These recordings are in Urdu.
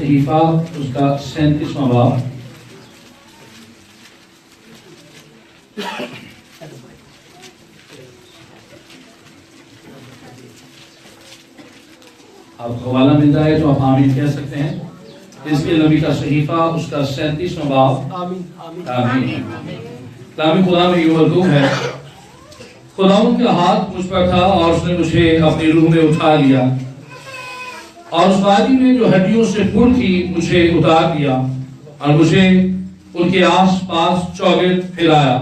صحیفہ اس کا 37واں باب۔ آپ حوالہ مل جائے تو آپ آمین کہہ سکتے ہیں۔ اس کے نبی کا صحیفہ اس کا 37واں باب۔ آمین۔ کلام خدا میں یہ مکتوب ہے، خداوند کا ہاتھ مجھ پر تھا اور اس نے مجھے اپنی روح میں اٹھا لیا اور اس وادی میں جو ہڈیوں سے پر تھی مجھے اتار دیا اور مجھے ان کے آس پاس چوگرد پھیلایا،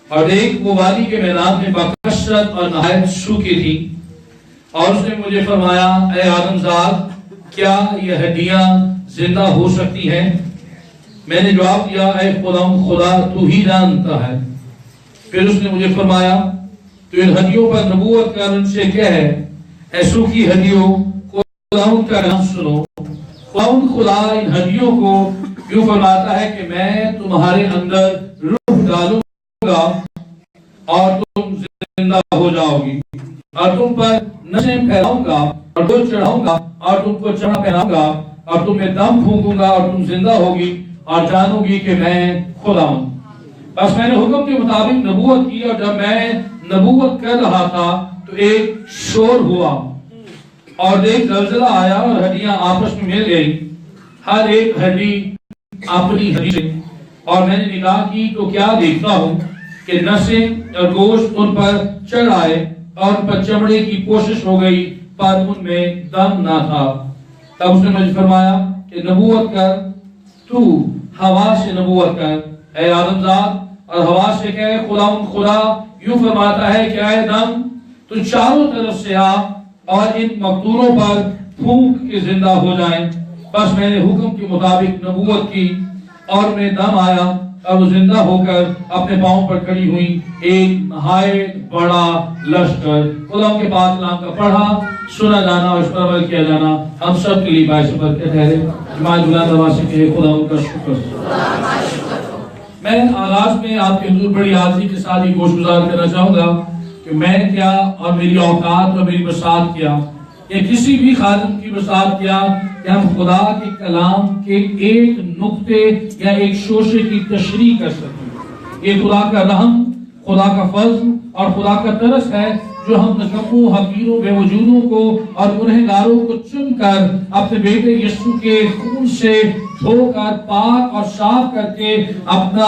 اور دیکھ وہ وادی کے میدان میں بکثرت اور نہایت سوکھی تھی، اور اس نے مجھے فرمایا، اے آدم زاد، کیا یہ ہڈیاں زندہ ہو سکتی ہیں؟ میں نے جواب دیا، اے خدا تو ہی جانتا ہے۔ پھر اس نے مجھے فرمایا، تو ان ہڈیوں پر نبوت کر ان سے کہہ، اے سوکھی ہڈیوں، خداوند کا نام سنو۔ خداوند خدا ان ہڈیوں کو یوں فرماتا ہے کہ میں تمہارے اندر روح ڈالوں گا اور تم زندہ ہو جاؤ گی، اور تم پر نشیں پھیلاؤں گا اور گل چڑھاؤں گا اور تم کو چمڑا پہناؤں گا اور تم میں دم پھونکوں گا اور تم زندہ ہوگی اور جانو گی کہ میں خدا ہوں۔ بس میں نے حکم کے مطابق نبوت کی، اور جب میں نبوت کر رہا تھا تو ایک شور ہوا اور ایک زلزلہ آیا اور ہڈیاں آپس میں مل گئی، ہر ایک ہڈی اپنی ہڈی سے، اور میں نے نگاہ کی تو کیا دیکھتا ہوں کہ نسیں اور گوشت ان پر چڑھ آئے اور ان پر چمڑے کی پوشش ہو گئی، پر ان میں دم نہ تھا۔ تب اس نے مجھے فرمایا کہ نبوت کر، تو ہوا سے نبوت کر، اے آدم زاد، اور ہوا سے کہے، خدا یوں فرماتا ہے کہ اے دم، تو چاروں طرف سے آ اور ان مقتولوں پر پھونک کے زندہ ہو جائیں۔ بس میں نے حکم کے مطابق نبوت کی اور میں دم آیا اور وہ زندہ ہو کر اپنے پاؤں پر کھڑی ہوئی، ایک نہایت بڑا لشکر۔ خدا کے پاک کلام کا پڑھا، سنا جانا اور اس پر عمل کیا جانا ہم سب کے لیے باعث برکت ٹھہرے۔ جماعت بلند آواز سے کہے، خدا کا شکر۔ میں آغاز میں آپ کے حضور بڑی عاجزی کے ساتھ یہ گوش گزار کرنا چاہوں گا کہ میں کیا اور میری اوقات اور میری بساط کیا، یا کسی بھی خادم کی بساط کیا کہ ہم خدا کے کلام کے ایک نقطے یا ایک شوشے کی تشریح کر سکیں۔ یہ خدا کا رحم، خدا کا فضل اور خدا کا ترس ہے جو ہم نکموں، حقیروں، بے وجودوں کو اور گنہگاروں کو چن کر اپنے بیٹے یسوع کے خون سے دھو کر پاک اور صاف کر کے اپنا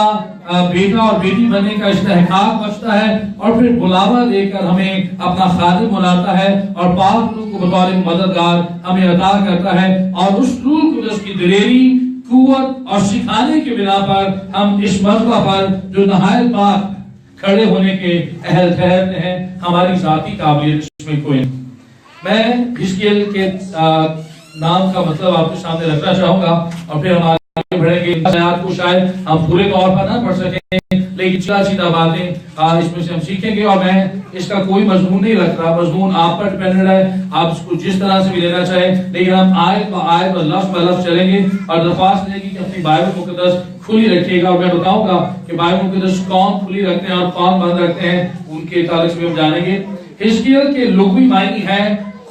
بیٹا اور بیٹی بننے کا استحقاق بخشتا ہے، اور پھر بلاوا دے کر ہمیں اپنا خادم بناتا ہے اور پاک روح کو بطور مددگار ہمیں عطا کرتا ہے، اور اس روح قدس کی دلیری، قوت اور سکھانے کے بنا پر ہم اس مرتبہ پر جو نہایت پاک کھڑے ہونے کے اہل ٹھہرتے ہیں۔ ہماری ذاتی قابلیت اس میں کوئی نہیں۔ میں حزقیل کے نام کا مطلب آپ کے سامنے رکھنا چاہوں گا، اور پھر ہم آگے بڑھیں گے۔ آیات کو شاید ہم پورے طور پر نہ پڑھ سکیں، لیکن چیزیں باتیں اس میں سے ہم سیکھیں گے، اور میں اس کا کوئی مضمون نہیں رکھ رہا، مضمون آپ پر ڈیپینڈنٹ ہے، آپ اس کو جس طرح سے بھی لینا چاہیں، لیکن ہم آیت با آیت اور لفظ با لفظ چلیں گے، اور درخواست ہے کہ اپنی بائبل مقدس کھلی رکھیے گا، اور میں بتاؤں گا کہ بائبل مقدس کون کھلی رکھتے ہیں اور کون بند رکھتے ہیں، ان کے تعلق سے ہم جانیں گے۔ حزقیل کے لغوی معنی ہے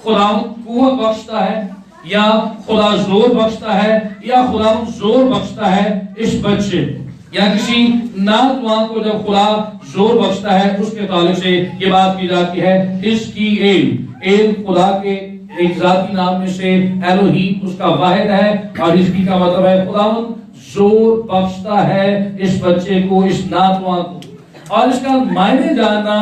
خدا قوت بخشتا ہے، یا خدا زور بخشتا ہے، یا خدا زور بخشتا ہے اس بچے، یا کسی ناتواں کو جب خدا زور بخشتا ہے اس کے تعلق سے یہ بات کی جاتی ہے۔ حزقیل خدا کے ایک ذاتی نام میں سے الوہیم اس کا واحد ہے، اور اس کا مطلب ہے خداوند زور بخشتا ہے اس بچے کو، اس ناتواں کو، اور اس کا معنی جاننا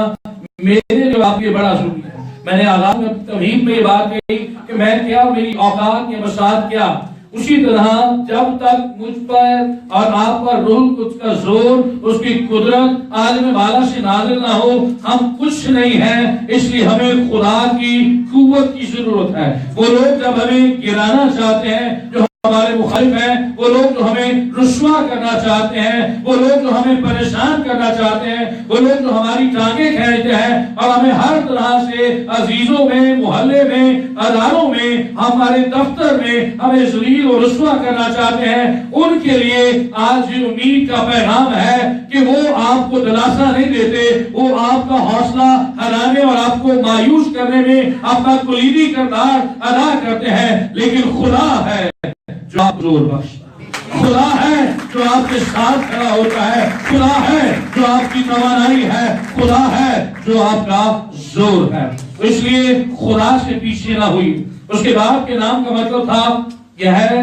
میرے لیے آپ کے بڑا ضروری ہے۔ میں نے آغاز میں توحید میں یہ بات کہی کہ میں کیا، میری اوقات یا بساط کیا، اسی طرح جب تک مجھ پر اور آپ پر روح القدس کا زور، اس کی قدرت عالم بالا سے نازل نہ ہو، ہم کچھ نہیں ہیں۔ اس لیے ہمیں خدا کی قوت کی ضرورت ہے۔ وہ لوگ جب ہمیں گرانا چاہتے ہیں جو ہمارے مخالف ہیں، وہ لوگ جو ہمیں رسوا کرنا چاہتے ہیں، وہ لوگ جو ہمیں پریشان کرنا چاہتے ہیں، وہ لوگ جو ہماری ٹانگیں کھینچتے ہیں اور ہمیں ہر طرح سے عزیزوں میں، محلے میں، اداروں میں، ہمارے دفتر میں ہمیں ذلیل و رسوا کرنا چاہتے ہیں، ان کے لیے آج یہ امید کا پیغام ہے کہ وہ آپ کو دلاسا نہیں دیتے، وہ آپ کا حوصلہ ہرانے اور آپ کو مایوس کرنے میں اپنا کلیدی کردار ادا کرتے ہیں، لیکن خدا ہے زور بخشتا ہے، خدا ہے جو آپ کے ساتھ کھڑا ہوتا ہے، خدا ہے جو آپ کی توانائی ہے، خدا ہے جو آپ کا زور ہے۔ اس لیے خدا سے پیچھے نہ ہوئی۔ اس کے باپ کے نام کا مطلب تھا یہ ہے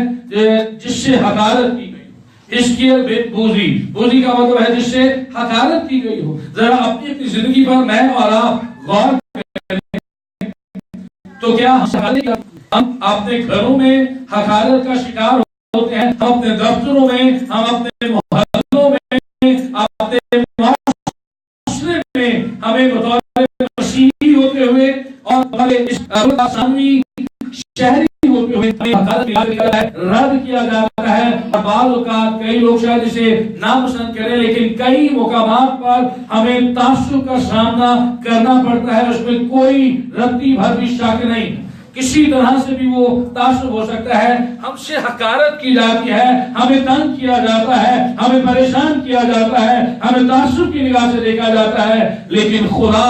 جس سے حقارت کی گئی، اس کی بوزی، بوزی کا مطلب ہے جس سے حقارت کی گئی ہو۔ ذرا اپنی زندگی پر میں اور آپ غور کریں تو کیا ہم اپنے گھروں میں حقارت کا شکار ہوتے ہیں؟ ہم اپنے دفتروں میں، ہم اپنے محلوں میں، اپنے معاشرے میں ہمیں بطور مسیحی ہوتے ہوئے اور ثانوی شہری ہوتے ہوئے رد کیا جاتا ہے۔ اور بعض اوقات کئی لوگ شاید اسے ناپسند کریں، لیکن کئی مقامات پر ہمیں تعصب کا سامنا کرنا پڑتا ہے، اس میں کوئی رتی بھر بھی شک نہیں۔ کسی طرح سے بھی وہ تعصب ہو سکتا ہے، ہم سے حقارت کی جاتی ہے، ہمیں تنگ کیا جاتا ہے، ہمیں پریشان کیا جاتا ہے، ہمیں تعصب کی نگاہ سے دیکھا جاتا ہے، لیکن خدا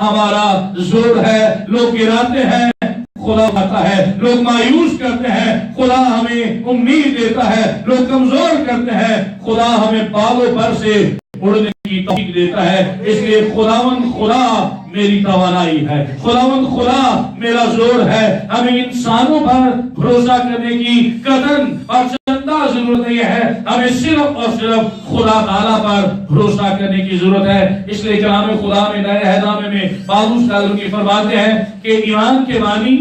ہمارا زور ہے۔ لوگ گراتے ہیں، خدا آتا ہے، لوگ مایوس کرتے ہیں، خدا ہمیں امید دیتا ہے، لوگ کمزور کرتے ہیں، خدا ہمیں بالوں پر سے اڑنے کی توفیق دیتا ہے۔ اس لیے خداوند خدا میری توانائی ہے، خداوند خدا میرا زور ہے۔ ہمیں انسانوں پر بھروسہ کرنے کی قطعاً اور چندہ ضرورت نہیں ہے، ہمیں صرف اور صرف خدا تعالیٰ پر بھروسہ کرنے کی ضرورت ہے۔ اس لیے کلام خدا میں نئے عہد نامے میں پالوس رسول فرماتے ہیں کہ ایمان کے معنی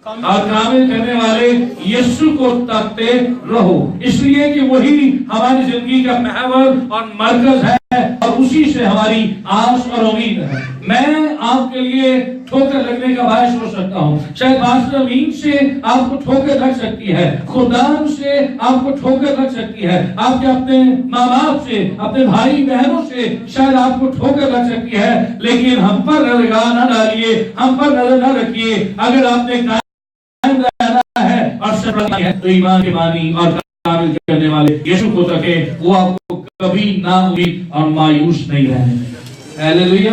اور کامل کرنے والے یسوع کو تکتے رہو، اس لیے کہ وہی ہماری زندگی کا محور اور مرکز ہے اور اسی سے ہماری آس اور امید ہے۔ میں آپ کے لیے ٹھوکر لگنے کا باعث ہو سکتا ہوں، شاید پاسٹر امین سے آپ کو ٹھوکر لگ سکتی ہے، خدام سے آپ کو ٹھوکر لگ سکتی ہے، آپ کے اپنے ماں باپ سے، اپنے بھائی بہنوں سے شاید آپ کو ٹھوکر لگ سکتی ہے، لیکن ہم پر نگاہ نہ ڈالیے، ہم پر نظر نہ رکھیے۔ اگر آپ نے ہے اور سب ہے تو ایمان کے معنی اور کامل کرنے والے یسوع کو تکے، وہ آپ کو کبھی نا امید اور مایوس نہیں رہنے دے گا۔ ہیلیلویا۔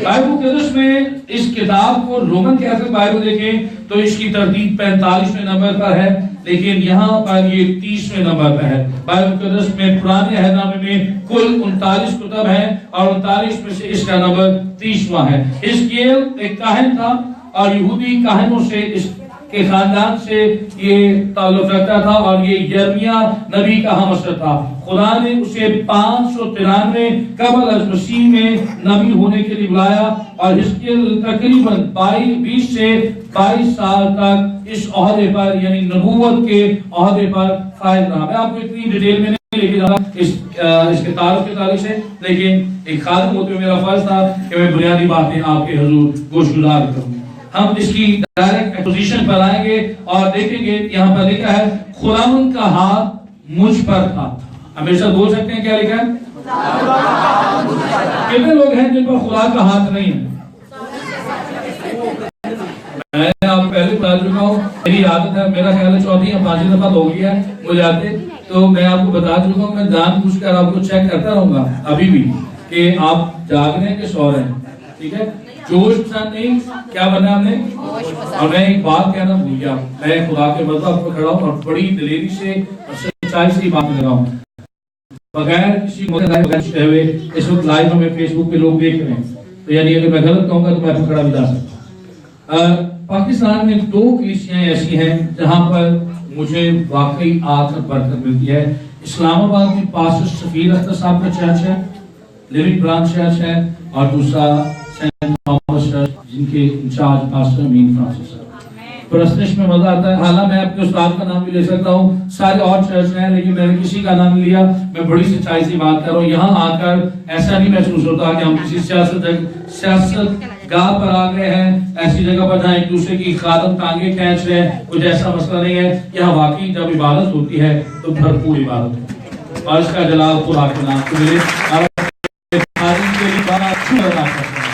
بائبل مقدس میں اس کتاب کو رومن کیتھولک بائبل دیکھیں تو اس کی ترتیب 45ویں نمبر پر ہے، لیکن یہاں پر یہ 30ویں نمبر پر ہے۔ بائبل مقدس میں پرانے عہد نامے میں کل 39 کتب ہیں اور 39 میں سے اس کا نمبر 30واں ہے۔ حزقیل ایک کاہن تھا اور یہودی کاہنوں سے اس کے خاندان سے یہ تعلق رکھتا تھا اور یہ یرمیہ نبی کا ہم اثر تھا۔ خدا نے اسے 593 قبل از مسیح میں نبی ہونے کے لیے بلایا اور حزقیل تقریباً 20 سے 22 سال تک اس عہدے پر یعنی نبوت کے عہدے پر فائز رہا۔ میں آپ کو اتنی ڈیٹیل میں نہیں لے کے جا رہا اس کے تعلق سے، لیکن ایک خادم ہوتے ہوئے میرا فرض تھا کہ میں بنیادی باتیں آپ کے حضور گوشگزار کروں۔ ہم اس کی ڈائریکٹ ایکسپوزیشن پر آئیں گے اور دیکھیں گے یہاں پر لکھا ہے خداوند کا ہاتھ مجھ پر تھا۔ ہمیشہ بول سکتے ہیں کیا لکھا ہے؟ کتنے لوگ ہیں جن پر خدا کا ہاتھ نہیں ہے؟ میں آپ پہلے بتا چکا ہوں، میری عادت ہے، میرا خیال ہے 4 یا 5 دفعہ ہو گیا ہے مجھے آتے، تو میں آپ کو بتا چکا ہوں، میں جان بوجھ کر آپ کو چیک کرتا رہوں گا ابھی بھی کہ آپ جاگ رہے ہیں کہ سو رہے ہیں، ٹھیک ہے؟ جوش پسند نہیں، کیا بنا ہم نے؟ اور میں ایک بات کہنا بھول گیا، میں خدا کے مذہب پر کھڑا ہوں اور بڑی دلیری سے اور سچائی سے بات کر رہا ہوں، بغیر کسی ہوئے اس وقت لائیو ہمیں فیس بک پہ لوگ دیکھ رہے ہیں، تو یعنی اگر میں غلط کہوں گا تو میں پکڑا بھی جا سکتا ہوں۔ پاکستان میں 2 کلیسیاں ایسی ہیں جہاں پر مجھے واقعی آ کر برکت ملتی ہے۔ اسلام آباد میں پاسٹر سفیر اختر صاحب کا چرچ ہے، لیونگ برانچ چرچ ہے، اور دوسرا سینٹ تھامس چرچ جن کے انچارج پاسٹر امین فرانسس ہے۔ پرستش میں مزہ آتا ہے، حالانکہ میں اپنے استاد کا نام بھی لے سکتا ہوں، سارے اور چرچ ہیں لیکن میں نے کسی کا نام نہیں لیا، میں بڑی سچائی سے بات کر رہا ہوں۔ یہاں آ کر ایسا نہیں محسوس ہوتا کہ ہم کسی سیاست گاہ پر آ گئے ہیں، ایسی جگہ پر جہاں ایک دوسرے کی خادم ٹانگیں کھینچ رہے ہیں، کچھ ایسا مسئلہ نہیں ہے۔ یہاں واقعی جب عبادت ہوتی ہے تو بھرپور عبادت ہوتی ہے اور اس کا جلال خدا کے نام کو ملے اور تاریخ کے لیے بڑا اچھا ادا کرتے ہیں۔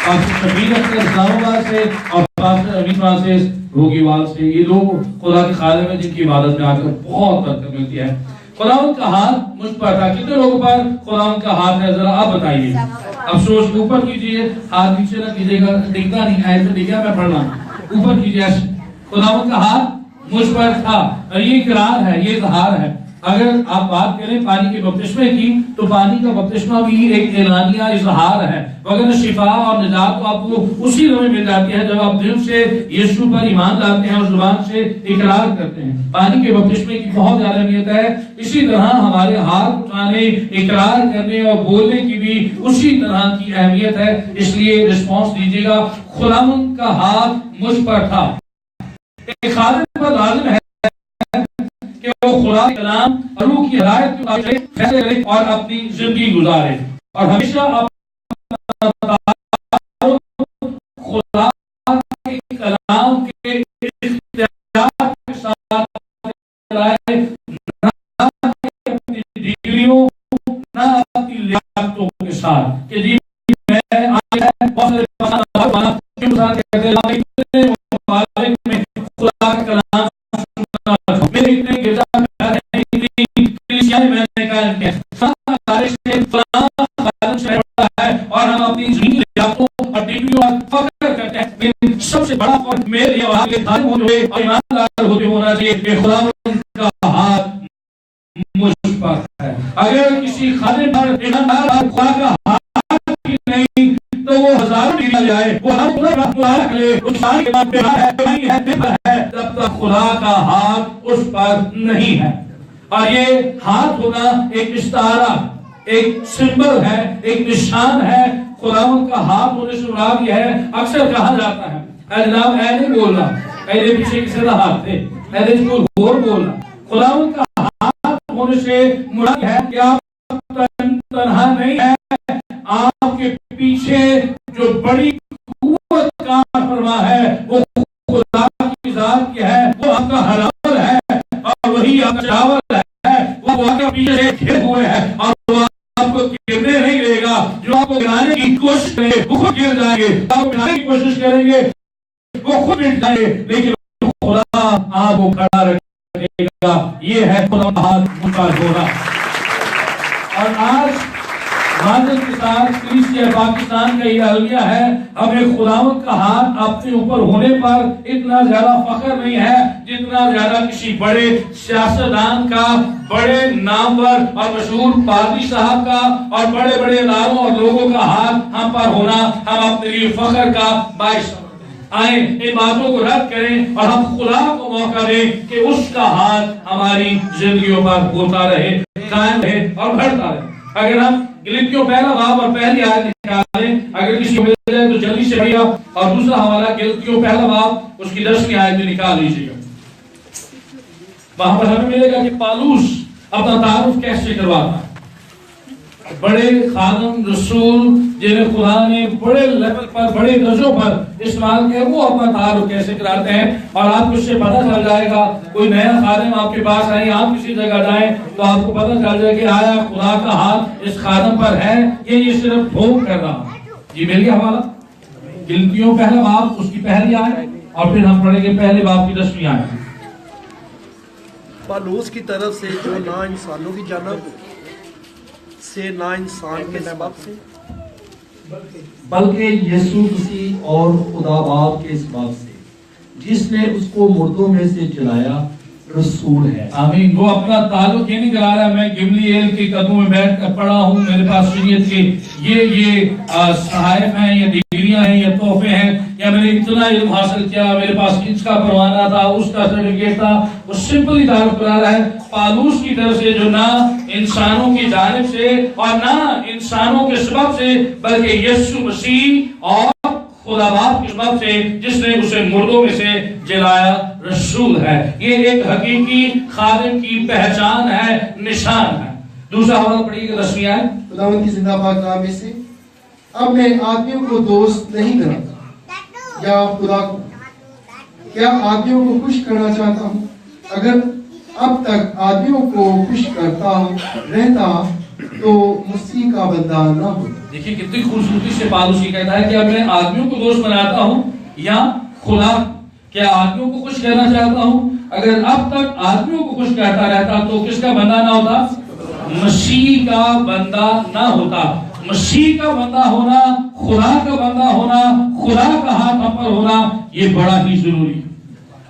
پاسٹر شبیر اختر اسلام آباد سے اور پاسٹر امین فرانسس روگیوال سے، یہ لوگ خدا کے خادم ہیں جن کی عبادت میں آ کر بہت برکت ملتی ہے۔ خداوند کا ہاتھ مجھ پر تھا۔ کتنے لوگوں پر خداوند کا ہاتھ ہے؟ ذرا آپ بتائیے۔ افسوس اوپر کیجئے، ہاتھ نیچے نہ کیجئے گا، دکھتا نہیں، ایسے دکھا میں پڑھنا، اوپر کیجئے۔ خداوند کا ہاتھ مجھ پر تھا. اور یہ اقرار ہے, یہ اظہار ہے. اگر آپ بات کریں پانی کے بپتسمے کی تو پانی کا بپتسمہ بھی ایک اعلانیہ اظہار ہے, مگر شفا اور نجات تو آپ کو اسی لمحے مل جاتی ہے جب آپ دل سے یسوع پر ایمان لاتے ہیں اور زبان سے اقرار کرتے ہیں. پانی کے بپتسمے کی بہت زیادہ اہمیت ہے. اسی طرح ہمارے ہاتھ اٹھانے, اقرار کرنے اور بولنے کی بھی اسی طرح کی اہمیت ہے. اس لیے رسپانس دیجیے گا, خداوند کا ہاتھ مجھ پر تھا. ایک خادم پر لازم ہے کہ وہ خدا کے کلام اور روح کی ہدایت کے مطابق فیصلے کرے اور اپنی زندگی گزارے, اور ہمیشہ اپنا خدا کے کلام کے اختیار کے ساتھ چلائے, نہ اپنی ڈگریوں نہ اپنی لیاقتوں کے ساتھ کہ جی میں خدا کا کلام میرے اتنے گرجا میں نے کہا کہ اور ہم اپنی لیاقتوں اور ڈگریوں پر فخر کرتے ہیں. سب سے بڑا فرق میرے اور آپ کے دھارم ہوتے ہوئے اور ایماندار ہوتے ہونا چاہیے کہ خداوند کا ہاتھ مجھ پر ہے. اگر کسی خادم پر ایماندار خدا کا ہاتھ ہی نہیں تو وہ ہزاروں ڈگری جائے, وہ ہر جب تک خدا کا ہاتھ اس پر نہیں ہے. اور یہ ہاتھ ہونا ایک استعارہ, ایک سمبل ہے, ایک نشان ہے. خداوند کا ہاتھ ہونے سے مراد یہ ہے, اکثر کہا جاتا ہے اے جناب اے نہیں بولنا, اے پیچھے کسی کا ہاتھ تھے, اے کوئی اور بولنا. خداوند کا ہاتھ ہونے سے مراد ہے کہ آپ تنہا نہیں ہے, آپ کے پیچھے جو بڑی قوت کام فرما ہے وہ خدا کی ذات کی ہے, وہ آپ کا حرامل ہے اور وہی آپ کا چاول ہے, وہ آپ کے پیچھے سے گھرے ہوئے ہیں اور وہ آپ کو گرنے نہیں دے گا. جو آپ کو گرانے کی کوشش کریں گے وہ خود گر جائیں گے, آپ کو گرانے کی کوشش کریں گے وہ خود مٹ جائیں گے, لیکن خدا آپ کو کھڑا رکھے گا. یہ ہے خدا کا ہاتھ مجھ پر ہونا. اور آج معذرت کے ساتھ کلیسیا پاکستان کا یہ المیہ ہے, ہمیں خداوند کا ہاتھ اپنے اوپر ہونے پر اتنا زیادہ فخر نہیں ہے جتنا زیادہ کسی بڑے سیاستدان کا, بڑے نامور اور مشہور پادری صاحب کا اور بڑے بڑے اداروں اور لوگوں کا ہاتھ ہم پر ہونا ہم اپنے لیے فخر کا باعث. آئیں ان باتوں کو رد کریں اور ہم خدا کو موقع دیں کہ اس کا ہاتھ ہماری زندگیوں پر ہوتا رہے, قائم رہے اور بڑھتا رہے. اگر ہم گلتیوں پہلا باب اور پہلی آیت نکالیں, اگر کسی کو مل جائے تو جلدی سے بھیا, اور دوسرا حوالہ گلتیوں پہلا باب اس کی 10ویں آیت میں نکال لیجیے گا. وہاں پر ہمیں ملے گا کہ پالوس اپنا تعارف کیسے کرواتا ہے. بڑے خادم رسول جنہیں خدا نے بڑے لیول پر, بڑے درجوں پر استعمال کیا, وہ اپنا تعارف کیسے کراتے ہیں. اور آپ کو اس سے پتہ چل جائے گا, کوئی نیا خادم آپ کے پاس آئے, آپ کسی جگہ جائیں تو آپ کو پتہ چل جائے کہ آیا خدا کا ہاتھ اس خادم پر ہے یا یہ صرف ٹھوک کر رہا. جی مل گیا حوالہ گلتیوں پہلا باب اس کی پہلی آیت, اور پھر ہم پڑھیں گے پہلے باب کی 10ویں آیت. پالوس کی طرف سے جو نہ انسانوں کی جانب سے نہ انسان کے سبب سے بلکہ یسوع مسیح اور خدا باپ کے سبب سے جس نے اس کو مردوں میں سے جلایا رسول ہے. آمین. وہ اپنا تعلق یہ نہیں کرا رہا میں گملیل کے قدموں میں بیٹھ کر پڑھا ہوں, میرے پاس شریعت کے یہ صحائف ہیں یا ڈگریاں ہیں یا تحفے ہیں, یا میں نے اتنا علم حاصل کیا, میرے پاس اس کا پروانہ تھا, اس کا سرٹیفکیٹ تھا. وہ سمپلی تعلق کرا رہا ہے پالوس کی طرف سے جو نہ انسانوں کی جانب سے اور نہ انسانوں کے سبب سے بلکہ یسوع مسیح اور خدا باپ کے سبب سے جس نے اسے مردوں میں سے جلایا رسول ہے. یہ ایک حقیقی خادم کی پہچان ہے, نشان ہے. دوسرا حوالہ پڑھیے گا 10ویں آیت. خداوند کی زندہ پاک نام میں سے اب میں آدمیوں کو دوست نہیں بناتا یا خدا کو, کیا آدمیوں کو خوش کرنا چاہتا ہوں. اگر اب تک آدمیوں کو خوش کرتا ہوں رہتا تو مسیح کا بندہ نہ ہوتا. دیکھیے کتنی خوبصورتی سے پالوس یہ کہتا ہے کہ اب میں آدمیوں کو دوست بناتا ہوں یا خدا, کیا آدمیوں کو خوش کرنا چاہتا ہوں. اگر اب تک آدمیوں کو خوش کرتا رہتا تو کس کا بندہ نہ ہوتا, مسیح کا بندہ نہ ہوتا. مسیح کا بندہ ہونا, خدا کا بندہ ہونا, خدا کا ہاتھ ہم پر ہونا, یہ بڑا ہی ضروری ہے.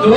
2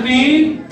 3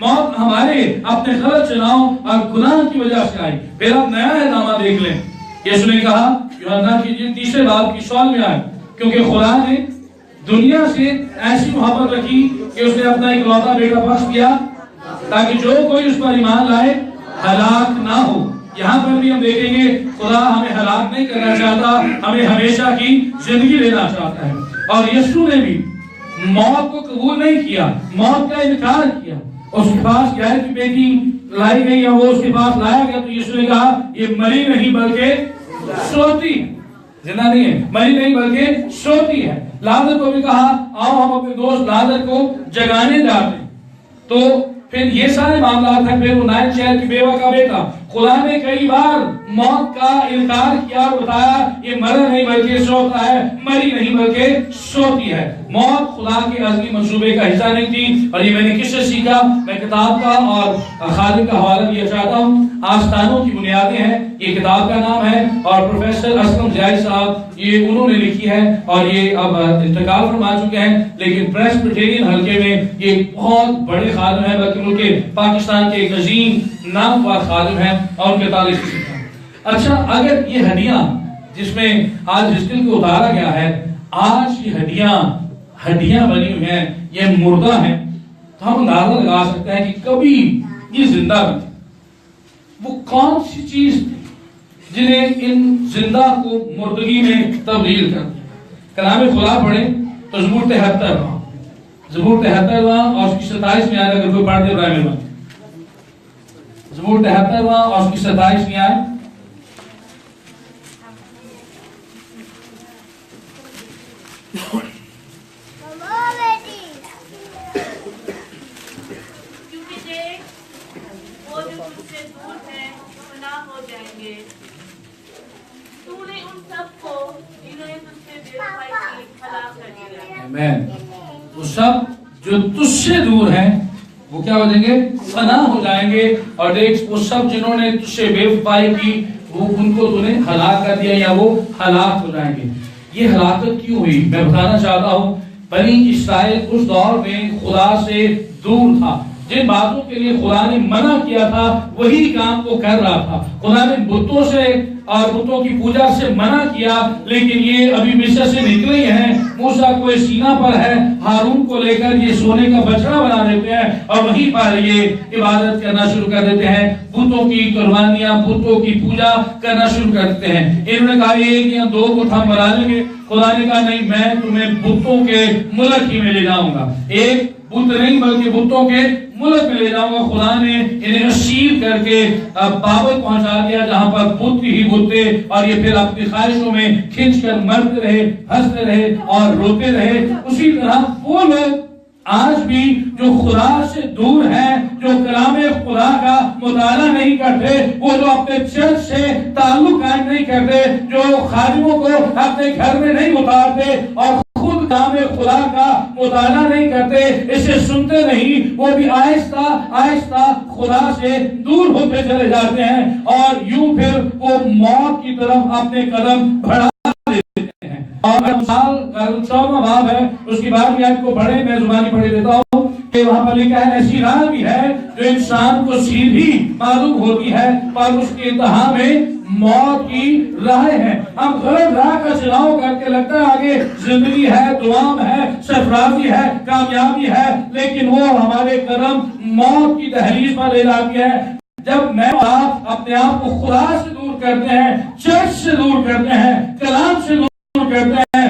موت ہمارے اپنے غلط چناؤ اور گناہ کی وجہ سے آئی. پھر آپ نیا اعلانہ دیکھ لیں. یسوع نے کہا یوحنا کی 3 باب کی 16 میں آئے کیونکہ خدا نے دنیا سے ایسی محبت رکھی کہ اس نے اپنا اکلوتا بیٹا بخش دیا تاکہ جو کوئی اس پر ایمان لائے ہلاک نہ ہو. یہاں پر بھی ہم دیکھیں گے خدا ہمیں ہلاک نہیں کرنا چاہتا, ہمیں ہمیشہ کی زندگی لینا چاہتا ہے. اور یسوع نے بھی موت کو قبول نہیں کیا, موت کا انکار کیا. اس کے پاس یائر کی بیٹی لائی گئی یا وہ اس کے پاس لایا گیا تو یسوع نے کہا یہ مری نہیں بلکہ سوتی, زندہ نہیں ہے, مری نہیں بلکہ سوتی ہے. لازر کو بھی کہا آؤ ہم اپنے دوست لازر کو جگانے جاتے ہیں. تو پھر یہ سارے معاملات ہیں. پھر وہ نائن شہر کی بیوہ کا بیٹا, خدا نے کئی بار موت کا انکار کیا اور بتایا یہ مرا نہیں بلکہ سوتا ہے, مری نہیں بلکہ سوتی ہے. موت خدا کے ازلی منصوبے کا حصہ نہیں تھی. اور یہ میں نے کس سے سیکھا؟ میں کتاب کا اور خالد کا حوالہ دیا چاہتا ہوں. آستانوں کی بنیادیں ہیں, یہ کتاب کا نام ہے اور پروفیسر اسلم زیائی صاحب یہ انہوں نے لکھی ہے اور یہ اب انتقال فرما چکے ہیں. لیکن پریسبیٹیرین حلقے میں یہ بہت بڑے خادم ہیں, بلکہ ملک پاکستان کے ایک عظیم نامور خادم ہیں اور ان کے تعلق سے سیکھا. اچھا, اگر یہ ہڈیاں جس میں آج ہسٹری کو اتارا گیا ہے, آج یہ ہڈیاں بنی ہوئی ہیں, یہ مردہ ہیں, تو ہم اندازہ لگا سکتے ہیں کہ کبھی یہ زندہ بنی. وہ کون سی چیز تھی جنہیں ان زندہ کو مردگی میں تبدیل کر دیا؟ کلام خدا پڑھیں تو زبور 73 اور اس کی 27 میں آئے. اگر کوئی پڑھ دے برائے میں زبور 73 اور اس کی 27 میں آئے. وہ سب جو تجھ سے دور ہیں وہ کیا ہو جائیں گے؟ فنا ہو جائیں گے. اور دیکھ وہ سب جنہوں نے تجھ سے بے وفائی کی وہ ان کو تو نے ہلاک کر دیا یا وہ ہلاک ہو جائیں گے. یہ ہلاکت کیوں ہوئی؟ میں بتانا چاہتا ہوں. بنی اسرائیل اس دور میں خدا سے دور تھا. جن باتوں کے لیے خدا نے منع کیا تھا وہی کام کو کر رہا تھا. خدا نے بتوں سے اور بتوں کی پوجا سے منع کیا, لیکن یہ ابھی مصر سے نکلے ہیں. موسیٰ کو سینہ پر ہے, ہارون کو لے کر یہ سونے کا بچڑا بنا دیتے ہیں اور وہیں پر یہ عبادت کرنا شروع کر دیتے ہیں. بتوں کی قربانیاں, بتوں کی پوجا کرنا شروع کر دیتے ہیں. انہوں نے کہا ایک یا دو بت ہم بنا لیں گے. خدا نے کہا نہیں, میں تمہیں بتوں کے ملک ہی میں لے جاؤں گا. ایک بت نہیں بلکہ بتوں کے ملک میں لے جاؤں گا. خدا نے انہیں اسیر کر کے بابل پہنچا دیا جہاں پر بت ہی بت تھے, اور یہ پھر اپنی خواہشوں میں کھنچ کر مرتے رہے, ہنستے رہے اور روتے رہے. اسی طرح وہ لوگ آج بھی جو خدا سے دور ہیں, جو کلام خدا کا مطالعہ نہیں کرتے, وہ جو اپنے چرچ سے تعلق قائم نہیں کرتے, جو خادموں کو اپنے گھر میں نہیں اتارتے اور خود کلام خدا کا مطالعہ نہیں کرتے, اسے سنتے نہیں, وہ بھی آہستہ آہستہ خدا سے دور ہوتے چلے جاتے ہیں اور یوں پھر وہ موت کی طرف اپنے قدم بڑھا دیتے ہیں. اور مثال 14واں باب ہے, اس کی بات بھی آپ کو پڑھے, میں زبانی پڑھ دیتا ہوں کہ وہاں پر لکھا ہے ایسی راہ بھی ہے جو انسان کو سیدھی معلوم ہوتی ہے پر اس کے انتہا میں موت کی راہیں ہیں. ہم غلط راہ کا چناؤ کر کے لگتا ہے آگے زندگی ہے, دوام ہے, سرفرازی ہے, کامیابی ہے, لیکن وہ ہمارے قدم موت کی دہلیز پر لے جاتی ہے. جب میں آپ اپنے آپ کو خدا سے دور کرتے ہیں, چرچ سے دور کرتے ہیں, کلام سے دور کرتے ہیں,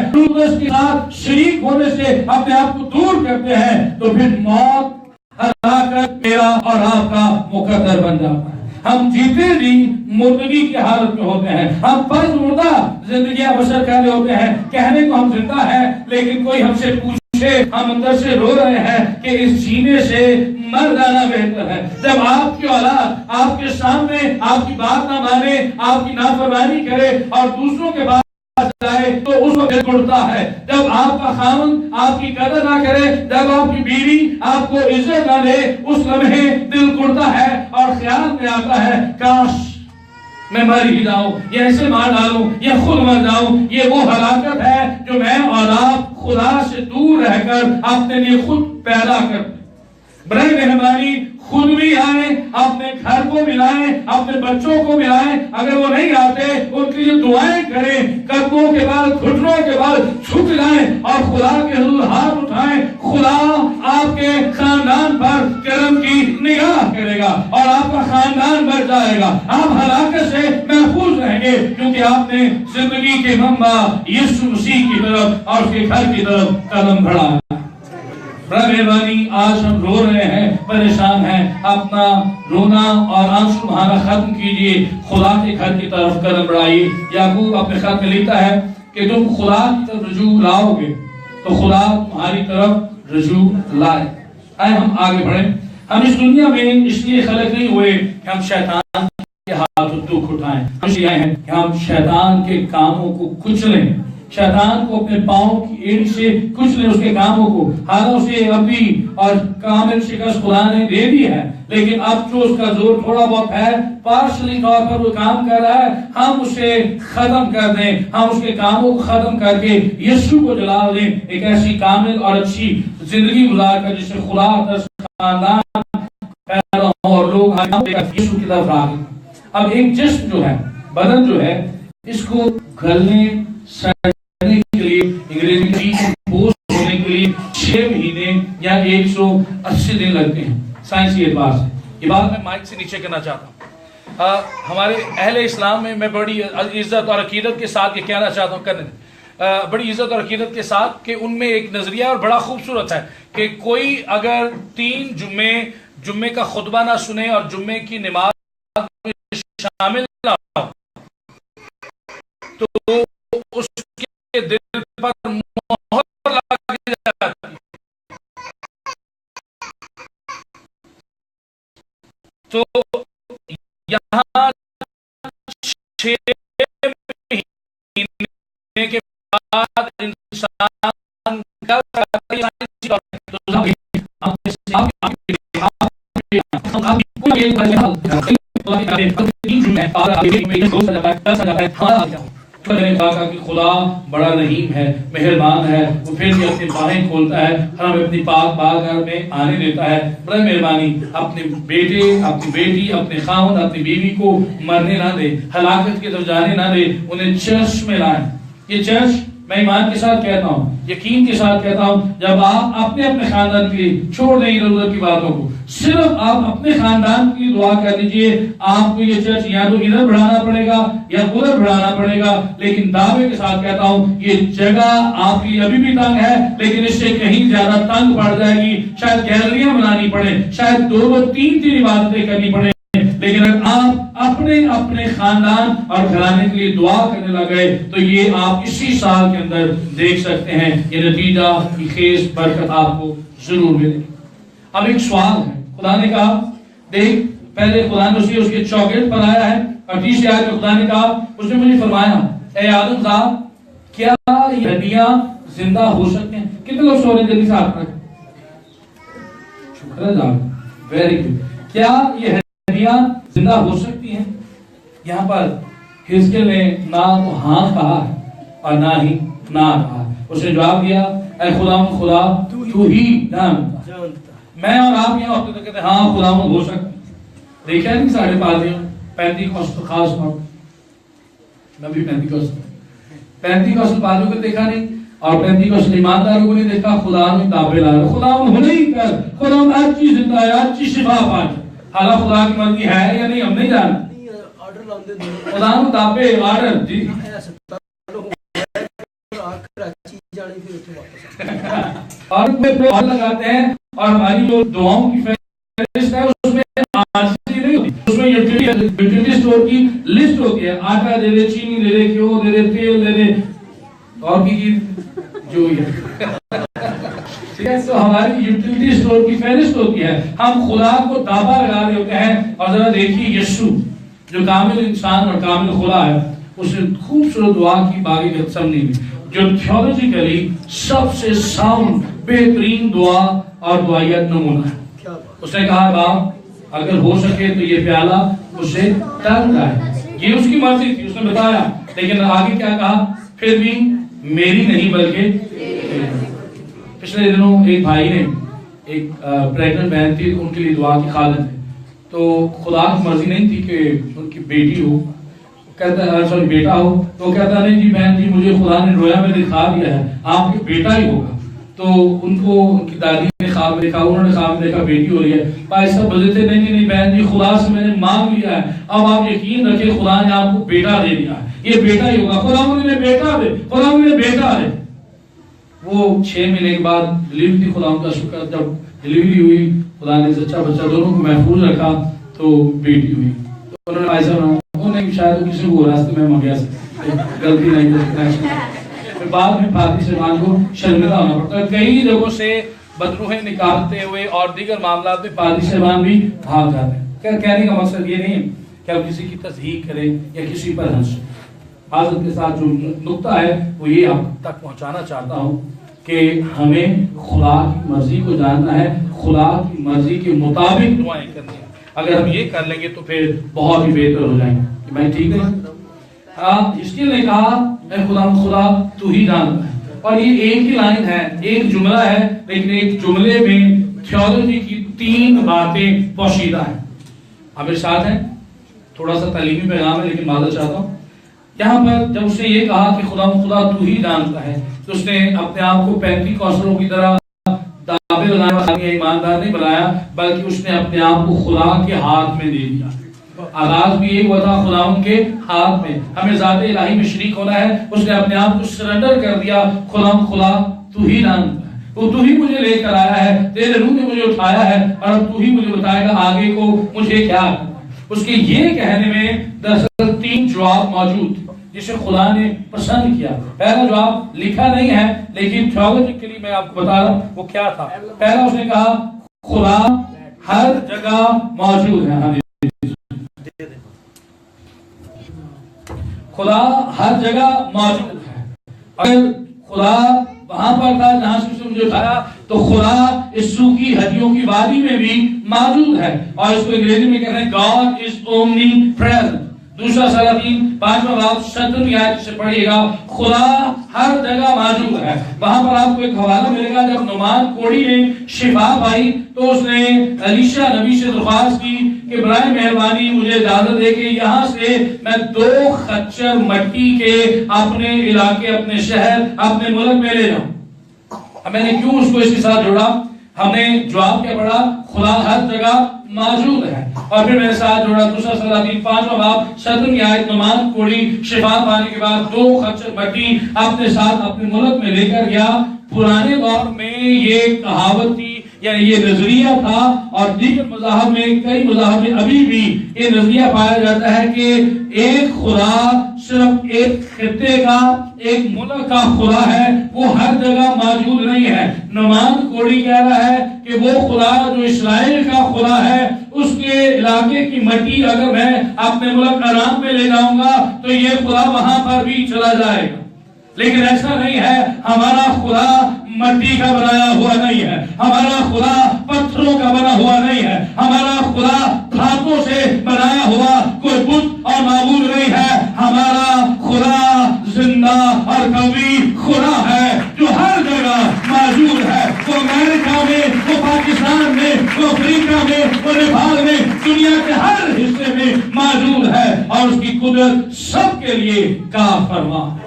کے ساتھ شریک ہونے سے اپنے آپ کو دور کرتے ہیں, تو پھر موت ہلاکت میرا اور آپ کا مقدر بن جاتا ہے. ہم جیتے بھی مردگی کی حالت میں ہوتے ہیں. ہم فرض مردہ زندگیاں بسر کر رہے ہوتے ہیں. کہنے کو ہم زندہ ہیں, لیکن کوئی ہم سے پوچھے ہم اندر سے رو رہے ہیں کہ اس جینے سے مر جانا بہتر ہے. جب آپ کی اولاد آپ کے سامنے آپ کی بات نہ مانے, آپ کی نافرمانی کرے اور دوسروں کے بعد جائے تو اس وقت اٹھتا ہے. جب آپ کا خاوند آپ کی قدر نہ کرے, جب آپ کی بیوی آپ کو عزت نہ دے, اس لمحے دل اٹھتا ہے اور خیال میں آتا ہے کاش میں مر ہی جاؤں, یا ایسے مار ڈالوں, یا خود مر جاؤں. یہ وہ ہلاکت ہے جو میں اور آپ خدا سے دور رہ کر اپنے لیے خود پیدا کرتے. برائے مہربانی خود بھی آئیں, اپنے گھر کو ملائیں, اپنے بچوں کو ملائیں. اگر وہ نہیں آتے ان کے لیے دعائیں کریں, قدموں کے بعد گھٹنوں کے بعد جھک جائیں اور خدا کے حضور ہاتھ اٹھائیں. خدا آپ کے خاندان پر کرم کی نگاہ کرے گا اور آپ کا خاندان بچ جائے گا. آپ ہلاکت سے محفوظ رہیں گے کیونکہ آپ نے زندگی کے منبع یسوع مسیح کی طرف اور اس کے گھر کی طرف قدم بڑھایا. بڑا مہربانی, آج ہم رو رہے ہیں, پریشان ہیں, اپنا رونا اور آنسو بہانا ختم کیجئے, خدا کے گھر کی طرف قدم بڑھائیے. یعقوب اپنے خط میں لکھتا ہے کہ تم خدا کی طرف رجوع لاؤ گے تو خدا تمہاری طرف رجوع لائے. آئے ہم آگے بڑھیں. ہم اس دنیا میں اس لیے خلق نہیں ہوئے کہ ہم شیطان کے ہاتھ دکھ اٹھائیں. ہم اس لیے آئے ہیں کہ ہم شیطان کے کاموں کو کچلیں, شیطان کو اپنے پاؤں کی ایڑی سے کچلیں, اس کے کاموں کو. حالانکہ اسے ابھی اور کامل شکست خدا نے دے دی ہے, لیکن اب جو اس کا زور تھوڑا بہت ہے, پارشلی طور پر وہ کام کر رہا ہے, ہم اسے ختم کر دیں, ہم اس کے کاموں کو ختم کر کے یسوع کو جلا دیں, ایک ایسی کامل اور اچھی زندگی گزار کر جس سے خدا خاندان پیدا ہو اور لوگ یسوع کی طرف آ گئے. اب ایک جسم جو ہے, بدن جو ہے, اس کو گلنے سڑنے کے لیے, انگریزی پوسٹ ہونے کے لیے 6 مہینے یا 180 دن لگتے ہیں سائنسی اعتبار سے. یہ بات میں مائک سے نیچے کرنا چاہتا ہوں. ہمارے اہل اسلام میں بڑی عزت اور عقیدت کے ساتھ یہ کہنا چاہتا ہوں, کرنے بڑی عزت اور عقیدت کے ساتھ کہ ان میں ایک نظریہ اور بڑا خوبصورت ہے کہ کوئی اگر 3 جمعے کا خطبہ نہ سنے اور جمعے کی نماز میں شامل نہ ہو تو اس کے دل پر مہر لگ جاتی. تو یہاں 6 مہینے کے بعد انسان خدا بڑا رحیم ہے, مہربان ہے, وہ پھر بھی اپنی باہیں کھولتا ہے, ہمیں اپنی پاک بارگاہ میں آنے دیتا ہے. بڑا مہربانی, اپنے بیٹے, اپنی بیٹی, اپنے خاوند, اپنی بیوی کو مرنے نہ دے, ہلاکت کی طرف جانے نہ دے, انہیں چرچ میں لائیں. یہ چرچ میں ایمان کے ساتھ کہتا ہوں, یقین کے ساتھ کہتا ہوں, جب آپ اپنے خاندان کے لیے چھوڑ دیں ادھر ادھر کی باتوں کو, صرف آپ اپنے خاندان کی دعا کر لیجئے. آپ کو یہ چرچ یا تو ادھر بڑھانا پڑے گا یا ادھر بڑھانا پڑے گا, لیکن دعوے کے ساتھ کہتا ہوں یہ جگہ آپ کی ابھی بھی تنگ ہے, لیکن اس سے کہیں زیادہ تنگ پڑ جائے گی. شاید گیلریاں بنانی پڑے, شاید 2-3 عبادتیں کرنی پڑے, لیکن اگر آپ اپنے خاندان اور گھرانے کے لیے دعا کرنے لگے تو یہ آپ اسی سال کے اندر دیکھ سکتے ہیں, یہ نتیجہ کی خیز برکت آپ کو ضرور ملے گی. اب ایک سوال ہے, خدا نے کہا, دیکھ پہلے خدا نے اس کے چوکٹ پر آیا ہے اور تیسری آیت میں خدا نے کہا, اس نے مجھے فرمایا, اے آدم صاحب کیا یہ ہڈیاں زندہ ہو سکتے ہیں؟ کتنے لوگ سو رہے ہیں؟ جلدی سے ہاتھ رکھیں. شکر ہے جان, ویری گڈ. کیا یہ ہڈیاں زندہ ہو سکتی ہیں؟ یہاں پر حزقیل نے نہ تو ہاں کہا ہے اور نہ ہی نہ کہا. اس نے جواب دیا, اے خدا تو ہی جانتا. میں اور آپ یہاں ہوتے تو کہتے ہیں ہاں خدا ہو سکتا. دیکھا نہیں ساڑھے پادریوں پینتیکوست خاص طور, میں بھی پینتیکوست پادریوں کو دیکھا نہیں اور پینتیکوست ایمانداروں کو نہیں دیکھا. خدا نے دعوے لا رہا, خدا ہونے ہی کر, خدا ہر چیز زندہ ہے, ہر چیز شفا پا جائے. حالانکہ خدا کی مرضی ہے یا نہیں ہم نہیں جانتے. خدا نے دعوے آرڈر جی اور لگاتے ہیں اور ہماری جو دعاؤں کی فہرست ہے اس میں عاجزی نہیں ہوتی, اس میں یوٹیلیٹی اسٹور کی لسٹ ہوتی ہے, آٹا دے دے, چینی دے دے, گیہوں دے دے, تیل دے دے, اور کی جو ہے ٹھیک ہے. تو ہماری یوٹیلیٹی اسٹور کی فہرست ہوتی ہے, ہم خدا کو دعویٰ لگا رہے ہوتے ہیں. اور ذرا دیکھیے یسوع جو کامل انسان اور کامل خدا ہے, اس نے خوبصورت دعا کی باقی قسم نہیں دی جو تھیولوجیکلی سب سے ساؤنڈ بہترین دعا اور دعائیت نمونہ ہے. اس نے کہا باپ اگر ہو سکے تو یہ پیالہ مجھ سے ٹل جائے. یہ اس کی مرضی تھی, اس نے بتایا, لیکن آگے کیا کہا, پھر بھی میری نہیں بلکہ. پچھلے دنوں ایک بھائی نے ایک پریگننٹ بہن تھی، ان کے لیے دعا کی خادم تھے، تو خدا کی مرضی نہیں تھی کہ ان کی بیٹی ہو، کہتا ہے سوری بیٹا ہو، تو کہتا نہیں جی بہن جی مجھے خدا نے رویا میں دکھا دیا ہے آپ کے بیٹا ہی ہوگا. تو ان کو ان کی دادی نے خواب میں دیکھا، انہوں نے خواب میں دیکھا بیٹی ہو رہی ہے. بھائی صاحب بولے تھے نہیں بہن جی خدا سے میں نے مانگ لیا ہے، اب آپ یقین رکھیں خدا نے آپ کو بیٹا دے دیا ہے، یہ بیٹا ہی ہوگا، خدا نے بیٹا دے، خدا نے بیٹا دے. وہ 6 مہینے کے بعد ڈلیوری تھی، خدا کا شکر جب ڈلیوری ہوئی خدا نے سچا بچہ دونوں کو محفوظ رکھا تو بیٹی ہوئی. تو انہوں نے ایسا انہوں نے شاید کسی کو راستے میں منگیا غلطی نہیں پھر بعد میں فاطی صاحبان کو شرمندہ ہونا پڑتا ہے. کئی جگہوں سے بدروہیں نکالتے ہوئے اور دیگر معاملات میں فاطی صاحبان بھی بھاگ جاتے ہیں. کہنے کا مقصد یہ نہیں ہے کہ آپ کسی کی تصحیح کریں یا کسی پر ہنسیں. حضرت کے ساتھ جو نقطہ ہے وہ یہ آپ تک پہنچانا چاہتا ہوں کہ ہمیں خدا کی مرضی کو جاننا ہے، خدا کی مرضی کے مطابق دعائیں کرنی ہیں. اگر ہم یہ کر لیں گے تو پھر بہت ہی بہتر ہو جائیں گے. کہ میں ٹھیک ہے. اس نے کہا اے خدا تو ہی جانتا ہے. اور یہ ایک ہی لائن ہے، ایک جملہ ہے، لیکن ایک جملے میں تھیولوجی کی 3 باتیں پوشیدہ ہیں. آپ میرے ساتھ ہیں؟ تھوڑا سا تعلیمی پیغام ہے لیکن معذرت چاہتا ہوں. یہاں پر جب اس نے یہ کہا کہ خدا تو ہی جانتا ہے تو اس نے اپنے آپ کو پینتی کوسلوں کی طرح دعوے لگانے والا ایماندار نہیں بنایا، بلکہ اس نے اپنے آپ کو خدا کے ہاتھ میں دے دیا. آغاز بھی یہی ہوا تھا خدا ان کے ہاتھ میں، ہمیں ذات الہی میں شریک ہونا ہے. اس نے اپنے آپ کو سرنڈر کر دیا. خدا تو ہی جانتا ہے، وہ تو ہی مجھے لے کر آیا ہے، تیرے روح نے مجھے اٹھایا ہے اور اب تو ہی مجھے بتائے گا آگے کو مجھے کیا کرنا. اس کے یہ کہنے میں دراصل 3 جواب موجود تھے جسے خدا نے پسند کیا. پہلا جواب لکھا نہیں ہے لیکن تھیولوجیکلی میں آپ کو بتا رہا ہوں وہ کیا تھا. پہلا اس نے کہا خدا ہر جگہ موجود ہے. خدا ہر جگہ موجود ہے. اگر خدا وہاں پر تھا جہاں سے مجھے اٹھایا تو خدا اس سوکھی ہڈیوں کی وادی میں بھی موجود ہے. اور اس کو انگریزی میں کہتے ہیں God is omnipresent. دوسرا سلاطین 5واں باب 17ویں آیت سے پڑھیے گا. خدا ہر جگہ موجود ہے. وہاں پر آپ کو ایک حوالہ ملے گا. جب نعمان کوڑی نے شفا پائی تو اس نے الیشا نبی سے درخواست کی کہ برائے مہربانی مجھے اجازت دے کہ یہاں سے میں 2 خچر مٹی کے اپنے علاقے، اپنے شہر، اپنے ملک میں لے جاؤں. اب میں نے کیوں اس کو اس کے ساتھ جوڑا؟ ہم نے جواب کیا پڑھا؟ خدا ہر جگہ موجود ہے. اور پھر میرے ساتھ جوڑا دوسرا سلاطین 5واں باب 17ویں آیت. نعمان کوڑی شفا پانے کے بعد 2 خچر مٹی اپنے ساتھ اپنے ملک میں لے کر گیا. پرانے دور میں یہ کہاوت تھی، یعنی یہ نظریہ تھا، اور دیگر مذاہب میں، کئی مذاہب میں ابھی بھی یہ نظریہ پایا جاتا ہے کہ ایک خدا صرف ایک خطے کا، ایک ملک کا خدا ہے، وہ ہر جگہ موجود نہیں ہے. نعمان کوڑی کہہ رہا ہے کہ وہ خدا جو اسرائیل کا خدا ہے، اس کے علاقے کی مٹی اگر میں اپنے ملک ارام میں لے جاؤں گا تو یہ خدا وہاں پر بھی چلا جائے گا. لیکن ایسا نہیں ہے. ہمارا خدا مٹی کا بنایا ہوا نہیں ہے، ہمارا خدا پتھروں کا بنا ہوا نہیں ہے، ہمارا خدا دھاتوں سے بنایا ہوا کوئی بت اور معبود نہیں ہے. ہمارا خدا زندہ اور قوی خدا ہے جو ہر جگہ موجود ہے. وہ امریکہ میں، وہ پاکستان میں، وہ افریقہ میں، وہ نیپال میں، دنیا کے ہر حصے میں موجود ہے اور اس کی قدرت سب کے لیے کار فرما ہے.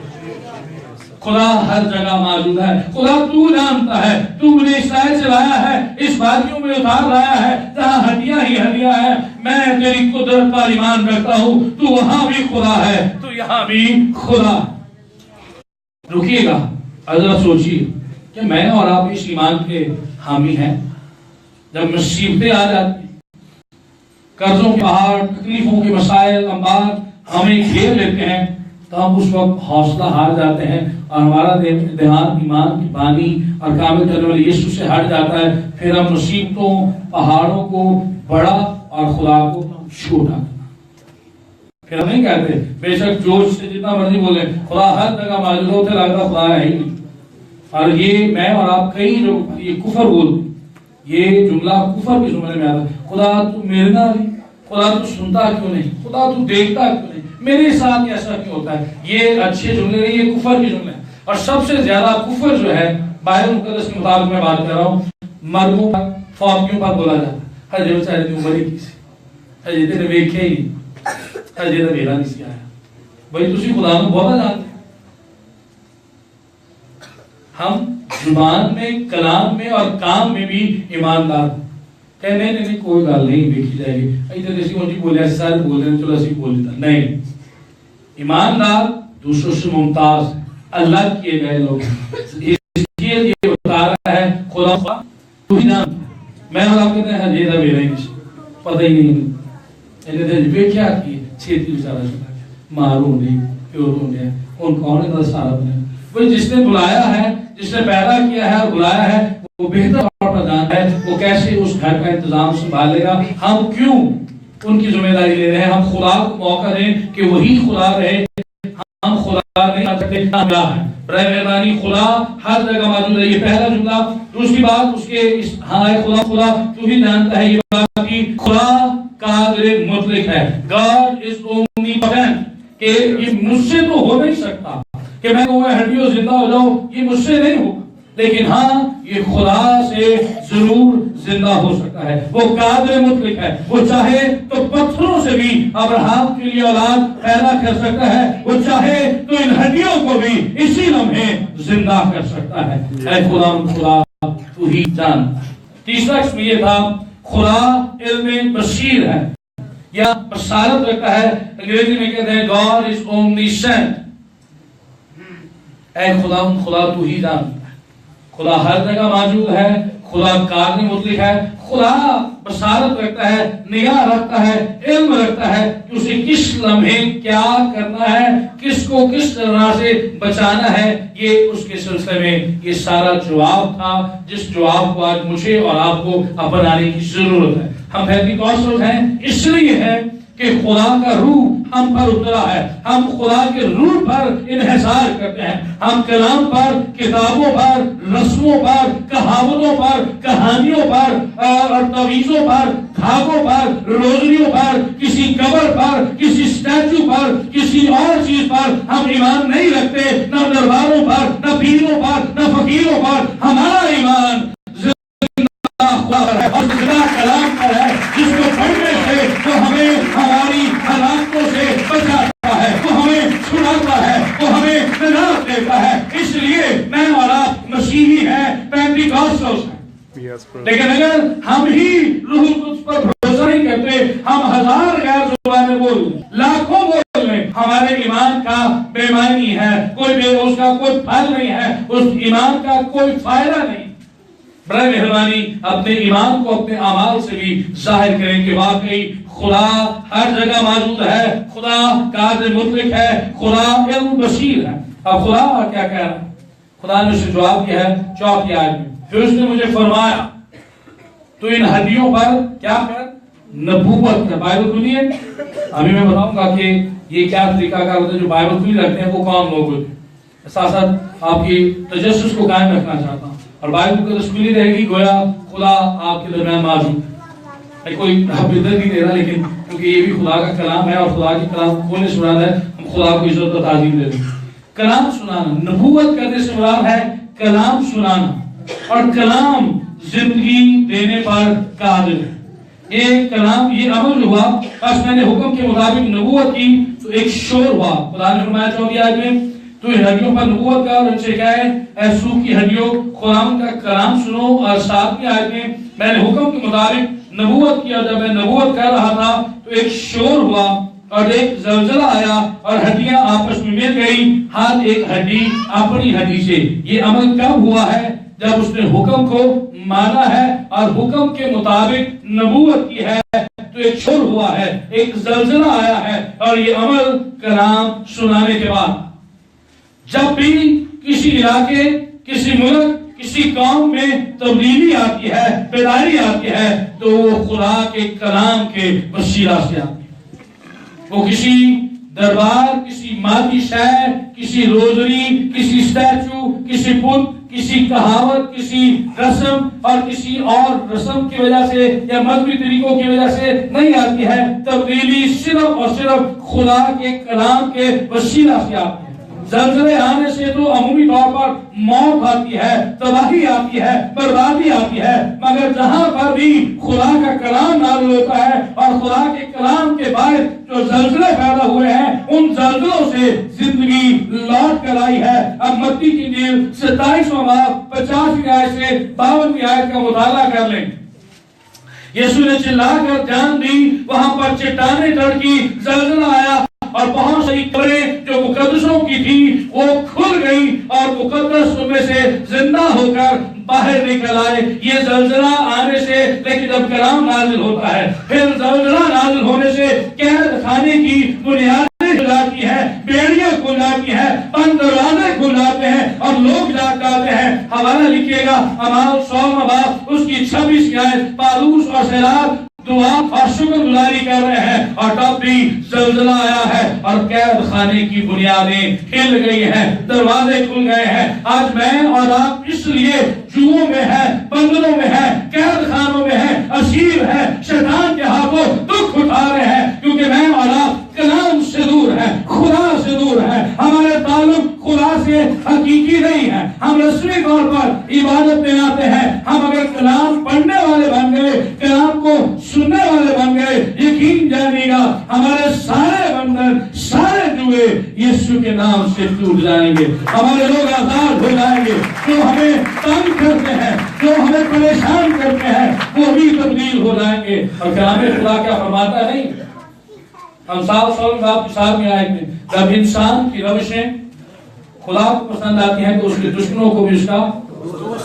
خدا ہر جگہ موجود ہے. خدا تو جانتا ہے، تو مجھے اسرائیل سے لایا ہے، اس وادیوں میں اتار لایا ہے جہاں ہڈیاں ہی ہڈیاں ہیں. میں تیری قدرت پر ایمان رکھتا ہوں. تو وہاں بھی خدا ہے، تو یہاں بھی خدا. رکیے گا اور ذرا سوچیے کہ میں اور آپ اس ایمان کے حامی ہیں. جب مصیبتیں آ جاتی، قرضوں کے پہاڑ، تکلیفوں کے مسائل، انبار ہمیں گھیر لیتے ہیں تو ہم اس وقت حوصلہ ہار جاتے ہیں اور ہمارا دھیان ایمان کی بانی اور کامل کرنے والے یسوع سے ہٹ جاتا ہے. پھر ہم مصیبتوں، پہاڑوں کو بڑا اور خدا کو چھوٹا کرنا. پھر ہم نہیں کہتے بے شک جوش سے جتنا مرضی بولے خدا ہر جگہ موجود ہوتے لگتا خدا ہے ہی نہیں. اور یہ میں اور آپ کئی لوگ یہ کفر بولتے، یہ جملہ کفر کی زمرے میں آتا ہے. خدا تو میرے نہ نہیں، خدا تو سنتا کیوں نہیں، خدا تو دیکھتا کیوں نہیں، میرے ساتھ ایسا کیوں ہوتا ہے. یہ اچھے جملے نہیں، یہ کفر کے جملے ہیں. اور سب سے زیادہ کفر جو ہے بائبل مقدس کے مطابق میں بات کر رہا ہوں، مرگوں پر فوتیوں پر بولا جاتا ہجے بیچارے دی عمر ہی کسی ہجے تے ویکھیا ہی ہجے تے ویلا نہیں سی آیا بھائی تسی خدا نو بہت جانتے ہم زبان میں کلام میں اور کام میں بھی ایماندار کہنے نہیں کوئی گل نہیں دیکھی جائے گی ایتھے تے اسی اونجی بولیا سارے بول رہے چلو اسی بول دیتا نہیں ایماندار دوسروں سے ممتاز اللہ کیے گئے لوگ اس لیے یہ بتا رہا ہے خدا تو ہی جان میں اور آپ کہتے ہیں ہجے دا میرا ہی نہیں پتہ ہی نہیں اینے دے بے کیا کی چھیتی بیچارہ چلا گیا مارو نہیں پیورو نہیں ان کون ہے سارا بنے وہ جس نے بلایا ہے جس نے پیدا کیا ہے اور بلایا ہے وہ بہتر طور پر جانتا ہے وہ کیسے اس گھر کا انتظام سنبھالے گا ہم کیوں ان کی ذمہ داری لے رہے ہیں ہم خدا کو موقع دیں کہ وہی خدا رہے ہم خدا نہیں آ سکتے کیا ہے برائے مہربانی خدا ہر جگہ موجود ہے یہ پہلا جملہ دوسری بات اس کے ہاں خدا تو ہی جانتا ہے یہ بات کی خدا قادر مطلق ہے God is omnipotent کہ یہ مجھ سے تو ہو نہیں سکتا کہ میں وہ ہڈیوں زندہ ہو جاؤں یہ مجھ سے نہیں ہوگا لیکن ہاں یہ خدا سے ضرور زندہ ہو سکتا ہے وہ قادر مطلق ہے وہ چاہے تو پتھروں سے بھی ابراہیم کے لیے اولاد پیدا کر سکتا ہے وہ چاہے تو ان ہڈیوں کو بھی اسی لمحے زندہ کر سکتا ہے اے خدا تو ہی جان تیسرا قسم یہ تھا خدا علم بصیر ہے یا بصارت رکھتا ہے انگریزی میں کہتے ہیں God is omniscient اے خدا تو ہی جانتا ہے خدا ہر جگہ موجود ہے خدا قادر مطلق ہے خدا بصارت رکھتا ہے نگاہ رکھتا ہے علم رکھتا ہے کہ اسے کس لمحے کیا کرنا ہے کس کو کس طرح سے بچانا ہے یہ اس کے سلسلے میں یہ سارا جواب تھا جس جواب کو آج مجھے اور آپ کو اپنانے کی ضرورت ہے ہم پینتیکوستل ہیں اس لیے ہے کہ خدا کا روح ہم پر اترا ہے ہم خدا کے روح پر انحصار کرتے ہیں ہم کلام پر کتابوں پر رسموں پر کہاوتوں پر کہانیوں پر اور تویزوں پر دھاگوں پر روزنیوں پر کسی قبر پر کسی اسٹیچو پر کسی اور چیز پر ہم ایمان نہیں رکھتے نہ درباروں پر نہ پیروں پر نہ فقیروں پر ہمارا ایمان اور زندہ کلام پر ہے جس کو پڑھنے سے وہ ہمیں ہماری ہلاکتوں سے بچاتا ہے وہ ہمیں چھڑاتا ہے وہ ہمیں نجات دیتا ہے اس لیے میں اور آپ مسیحی ہیں پینتیکوستل ہیں لیکن اگر ہم ہی روح القدس پر بھروسہ نہیں کرتے ہم ہزار غیر زبانیں بول لاکھوں بول لیں ہمارے ایمان کا بے معنی ہے اس کا کوئی پھل نہیں ہے اس ایمان کا کوئی فائدہ نہیں برائے مہربانی اپنے ایمان کو اپنے اعمال سے بھی ظاہر کریں کہ واقعی خدا ہر جگہ موجود ہے خدا قادر مطلق ہے خدا علم بصیر ہے اب خدا کیا کہہ رہا ہے خدا نے اسے جواب دیا ہے 4 آیت میں پھر اس نے مجھے فرمایا تو ان ہڈیوں پر کیا کر نبوت کر بائبل کھلی ہے ابھی میں بتاؤں گا کہ یہ کیا طریقہ کار ہوتا ہے جو بائبل کھلی رکھتے ہیں وہ کون لوگ ہوتے ہیں ساتھ ساتھ آپ کی تجسس کو قائم رکھنا چاہتا ہوں اور بائبل کو کھلی رہے گی گویا خدا آپ کے درمیان موجود ہے کوئی بدت نہیں دے رہا لیکن کیونکہ یہ بھی خدا کا کلام ہے اور خدا کی کلام کھولنے سے مراد ہے ہم خدا کو عزت و تعظیم دے دیں کلام سنانا نبوت کرنے سے مراد ہے کلام سنانا اور کلام زندگی دینے پر قادر ہے یہ کلام یہ عمل ہوا بس میں نے حکم کے مطابق نبوت کی تو ایک شور ہوا خدا نے فرمایا 4 آیت میں تو ان ہڈیوں پر نبوت کا اور ان سے کہے اے سوکھ کی ہڈیوں خداوند کا کلام سنو اور 7 آیت میں نے حکم کے مطابق نبوت کیا جب میں نبوت کر رہا تھا تو ایک شور ہوا اور ایک زلزلہ آیا اور ہڈیاں آپس میں مل گئی ہر ایک ہڈی اپنی ہڈی سے یہ عمل کب ہوا ہے جب اس نے حکم کو مانا ہے اور حکم کے مطابق نبوت کی ہے تو ایک شور ہوا ہے ایک زلزلہ آیا ہے اور یہ عمل کلام سنانے کے بعد جب بھی کسی علاقے کسی ملک کسی قوم میں تبدیلی آتی ہے بیداری آتی ہے تو وہ خدا کے کلام کے وسیلہ سے آتی ہے وہ کسی دربار کسی مادی شہر کسی روزری کسی اسٹیچو کسی بت کسی کہاوت کسی رسم اور کسی اور رسم کی وجہ سے یا مذہبی طریقوں کی وجہ سے نہیں آتی ہے تبدیلی صرف اور صرف خدا کے کلام کے وسیلہ سے آتی ہے زلزلے آنے سے تو عمومی طور پر موت آتی ہے، تباہی آتی ہے، بربادی آتی ہے، مگر جہاں پر بھی خدا کا کلام نازل ہوتا ہے اور خدا کے کلام کے باعث جو زلزلے پیدا ہوئے ہیں ان زلزلوں سے زندگی لوٹ کر آئی ہے۔ اب متی کی انجیل 27واں باب 50ویں آیت سے 52ویں آیت کا مطالعہ کر لیں۔ یسوع نے چلا کر جان دی، وہاں پر چٹانیں دھڑکی، زلزلہ آیا اور بہت سی قبریں جو مقدسوں کی تھی وہ کھل گئی اور مقدس ان میں سے زندہ ہو کر باہر نکل آئے۔ یہ زلزلہ آنے سے، لیکن جب کلام نازل ہوتا ہے، پھر زلزلہ نازل ہونے سے قید خانے کی بنیادیں کھل جاتی ہے، بیڑیاں کھل جاتی ہیں، بند دروازے کھل جاتے ہیں اور لوگ جاگ جاتے ہیں۔ حوالہ لکھیے گا اعمال 100واں باب اس کی 26 آیت۔ پالوس اور سیلاب دعا اور شکر گزاری کر رہے ہیں اور تب بھی زلزلہ آیا ہے اور قید خانے کی بنیادیں ہل گئی ہیں، دروازے کھل گئے ہیں۔ آج میں اور آپ اس لیے جوؤں میں ہیں، بندروں میں ہیں، قید خانوں میں ہیں، اسیر ہیں، شیطان کے ہاتھوں دکھ اٹھا رہے ہیں، کیونکہ میں اور آپ کلام سے دور ہیں، خدا سے دور ہیں، ہمارے تعلق خدا سے حقیقی نہیں ہے۔ ہم رسمی طور پر عبادت میں آتے ہیں، ہم اگر کلام پڑھنے والے بن گئے، کلام کو سننے والے بن گئے، یقین جانیے گا ہمارے سارے بندھن، سارے جوئے یسوع کے نام سے ٹوٹ جائیں گے۔ ہمارے لوگ آزاد ہو جائیں گے۔ جو ہمیں تنگ کرتے ہیں، جو ہمیں پریشان کرتے ہیں، وہ بھی تبدیل ہو جائیں گے۔ اور کلام خدا کیا فرماتا ہے؟ نہیں، ہم صاف باب کی 7ویں آیت میں جب انسان کی روشیں خدا کو پسند آتی ہیں تو اس کے دشمنوں کو بھی اس کا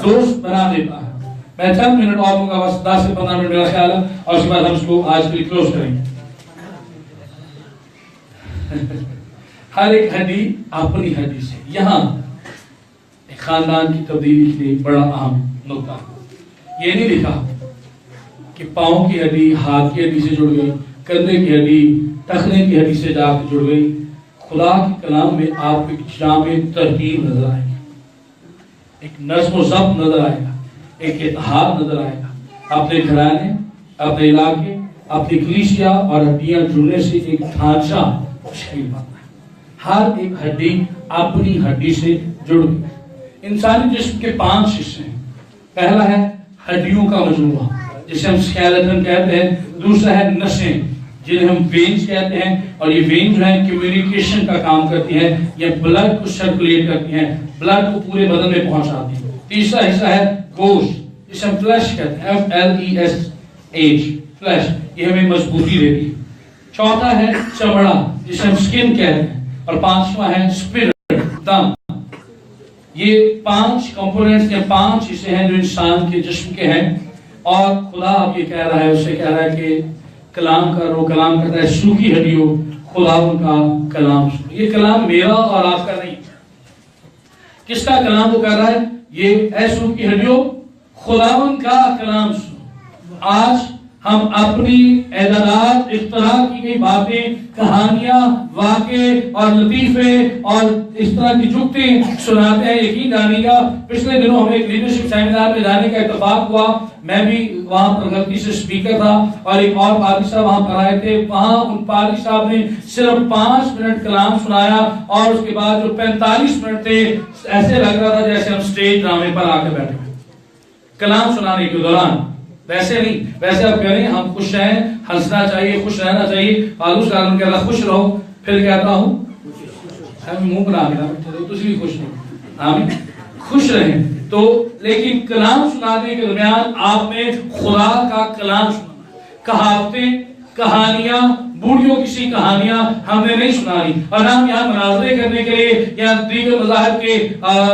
دوست بنا دیتا ہے۔ میں چند منٹ اور دوں گا، بس 10 سے 15 منٹ میرا خیال ہے، اور اس کے بعد ہم اس کو آج کے لیے کلوز کریں گے۔ ہر ایک ہڈی اپنی ہڈی سے، یہاں ایک خاندان کی تبدیلی کے لیے بڑا اہم نقطہ یہ نہیں لکھا کہ پاؤں کی ہڈی ہاتھ کی ہڈی سے جڑ گئی، کندھے کی ہڈی ٹخنے کی ہڈی سے جا کے جڑ گئی۔ خدا کے کلام میں آپ کو ایک جامع ترتیب نظر آئے گی، ایک نظم و ضبط نظر آئے گا، ایک اتحاد نظر آئے گا۔ اپنے گھرانے، اپنے علاقے، اپنی کلیسیا اور ہڈیاں جڑنے سے ایک ڈھانچہ تشکیل پاتا ہے۔ ہر ایک ہڈی اپنی ہڈی سے جڑ گئی۔ انسانی جسم کے 5 حصے ہیں۔ پہلا ہے ہڈیوں کا مجموعہ جسے ہم سکیلیٹن کہتے ہیں، دوسرا ہے نسیں جنہیں ہم وینز کہتے ہیں، اور یہ وینز جو ہیں کمیونیکیشن کا کام کرتی ہیں، یہ بلڈ کو سرکولیٹ کرتی ہیں، بلڈ کو پورے بدن میں پہنچاتی ہیں۔ تیسرا حصہ ہے گوشت جسے ہم فلیش کہتے ہیں، FLESH فلیش، یہ ہمیں مضبوطی دیتی ہے۔ چوتھا ہے چمڑا جسے ہم سکن کہتے ہیں، اور 5واں ہے اسپرٹ، دم۔ یہ 5 کمپوننٹس یا 5 حصے ہیں جو انسان کے جسم کے ہیں، اور خدا اب یہ کہہ رہا ہے، اسے کہہ رہا ہے کہ کلام کرو، کلام کرتا ہے سوکھی ہڈیوں خدا ان کا کلام سنو۔ یہ کلام میرا اور آپ کا نہیں، کس کا کلام وہ کہہ رہا ہے؟ یہ اے سوکھی ہڈیوں خداوند کا کلام سنو۔ آج ہم اپنی اعدادات، اختراع کی گئی باتیں، کہانیاں، واقعے اور لطیفے اور اس طرح کی جگتیں سناتے ہیں۔ یقین جانیے گا پچھلے دنوں ہمیں ایک لیڈرشپ سیمینار میں جانے کا اتفاق ہوا، میں بھی وہاں پر غلطی سے اسپیکر تھا، اور ایک اور پادری صاحب وہاں پر آئے تھے۔ وہاں ان پادری صاحب نے صرف 5 منٹ کلام سنایا، اور اس کے بعد جو 45 منٹ تھے ایسے لگ رہا تھا جیسے ہم سٹیج ڈرامے پر آ کے بیٹھے کلام سنانے کے دوران۔ ویسے نہیں، ویسے آپ کہہ رہے ہیں ہم خوش رہیں، ہنسنا چاہیے، خوش رہنا چاہیے۔ پادری صاحب کہہ رہا خوش رہو، پھر کہتا ہوں منہ بنا کے تسی بھی خوش رہو، آمین، خوش رہیں۔ تو لیکن کلام سنانے کے درمیان آپ نے خدا کا کلام سنا۔ کہاوتیں، کہانیاں، بوڑھیوں کسی کہانیاں ہم نے نہیں سنانی، اور ہم یہاں مناظرے کرنے کے لیے یا دیگر مذاہب کے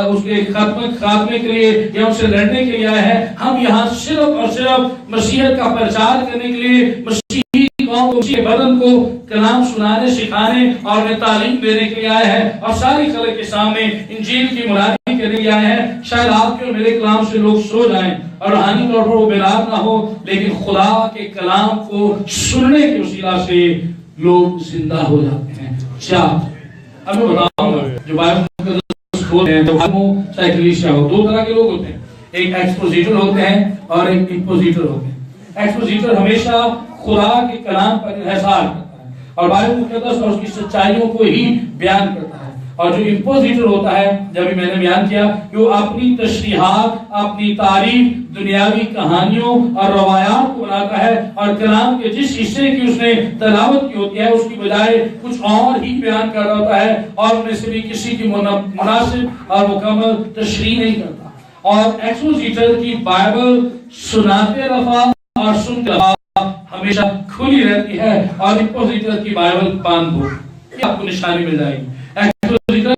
اس کے خاتمے کے لیے یا ان سے لڑنے کے لیے آئے ہیں۔ ہم یہاں صرف اور صرف مسیحیت کا پرچار کرنے کے لیے، مسیحی قوم کو، مسیحی بدن کو کلام سنانے، سکھانے اور تعلیم دینے کے لیے آئے ہیں، اور ساری خلق کے سامنے انجیل کی منادی کے لیے آئے ہیں۔ شاید آپ کے اور میرے کلام سے لوگ سو جائیں اور روحانی طور پر وہ بیدار نہ ہو، لیکن خدا کے کلام کو سننے کے وسیلہ سے لوگ زندہ ہو جاتے ہیں۔ اب میں بتاؤں گا جو بائبل کھولتے ہیں، چاہے کلیسیا ہو، 2 طرح کے لوگ ہوتے ہیں، ایک ایکسپوزیٹر ہوتے ہیں اور ایک امپوزیٹر ہوتے ہیں۔ ایکسپوزیٹر ہمیشہ خدا کے کلام پر انحصار کرتا ہے اور بائبل مقدس اور اس کی سچائیوں کو ہی بیان کرتا ہے، اور جو امپوزیٹر ہوتا ہے، جب میں نے بیان کیا کہ وہ اپنی تشریحات، اپنی تعریف دنیاوی کہانیوں اور روایات کو بناتا ہے، اور کلام کے جس حصے کی اس نے تلاوت کی ہوتی ہے اس کی بجائے کچھ اور ہی بیان کر رہا ہوتا ہے، اور ان میں سے بھی کسی کی مناسب اور مکمل تشریح نہیں کرتا۔ اور ایکسپوزیٹر کی بائبل سناتے رفع اور سنتے رفع ہمیشہ کھلی رہتی ہے، اور امپوزیٹر کی بائبل بند ہو، یہ آپ کو نشانی مل جائے گی۔ ایکسپوزیٹر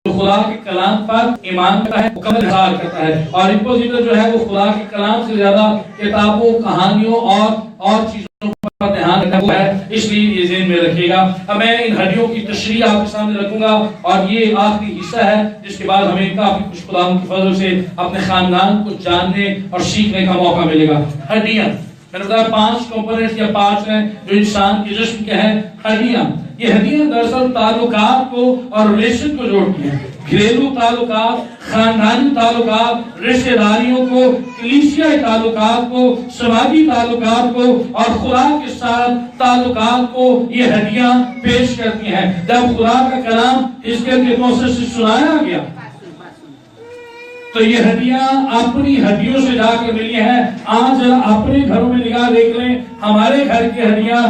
جو خدا کے کلام پر ایمان کرتا ہے، مکمل اظہار کرتا ہے، اور امپوزیٹر جو ہے وہ خدا کے کلام سے زیادہ کتابوں، کہانیوں اور چیزوں پر دھیان رکھتا ہے۔ اس لیے یہ ذہن میں رکھیے گا۔ اب میں ان ہڈیوں کی تشریح آپ کے سامنے رکھوں گا، اور یہ آخری حصہ ہے جس کے بعد ہمیں کافی کچھ خدا کے فضل سے اپنے خاندان کو جاننے اور سیکھنے کا موقع ملے گا۔ ہڈیاں، میں نے بتایا 5 کمپوننٹس یا پارٹس ہیں جو انسان کے جسم کے ہیں۔ ہڈیاں، یہ ہڈیاں دراصل تعلقات کو اور ریلیشن کو جوڑتی ہیں، گھریلو تعلقات، خاندانی تعلقات، رشتہ داریوں کو، کلیسیائی تعلقات کو، سماجی تعلقات کو، اور خدا کے ساتھ تعلقات کو یہ ہڈیاں پیش کرتی ہیں۔ جب خدا کا کلام حزقیل کے موسیقی سے سنایا گیا تو یہ ہڈیاں اپنی ہڈیوں سے جا کر ملی ہیں۔ آج اپنے گھروں میں نگاہ دیکھ لیں، ہمارے گھر کی ہڈیاں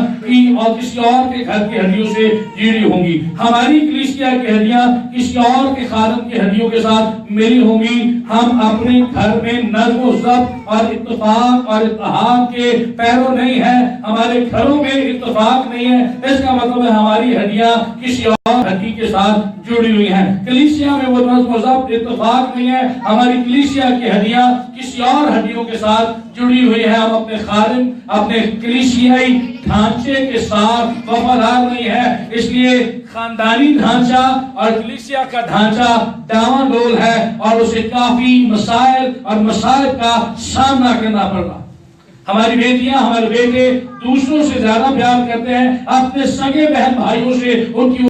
اور کسی اور کے گھر کی ہڈیوں سے جڑی ہوں گی، ہماری کلیسیا کی ہڈیاں کسی اور کے خادم کی ہڈیوں کے ساتھ ملی ہوں گی۔ ہم اپنے گھر میں نظم و ضبط اور اتفاق اور اتحاد کے پیرو نہیں ہیں، ہمارے گھروں میں اتفاق نہیں ہے، اس کا مطلب ہے ہماری ہڈیاں کسی اور ہڈی کے ساتھ جڑی ہوئی ہیں۔ کلیسیا میں وہ نظم و ضبط اتفاق نہیں ہے، ہماری کلیسیا کی ہڈیاں کسی اور ہڈیوں کے ساتھ جڑی ہوئی ہیں۔ ہم اپنے خادم، اپنے کلیسیائی ڈھانچے کے ساتھ وفادار نہیں ہے، اس لیے خاندانی ڈھانچہ اور کلیسیا کا ڈھانچہ ڈاواں ڈول ہے، اور اسے کافی مسائل اور مصائب کا سامنا کرنا پڑ رہا۔ ہماری بیٹیاں، ہمارے بیٹے دوسروں سے زیادہ پیار کرتے ہیں اپنے سگے بہن بھائیوں سے، ان کی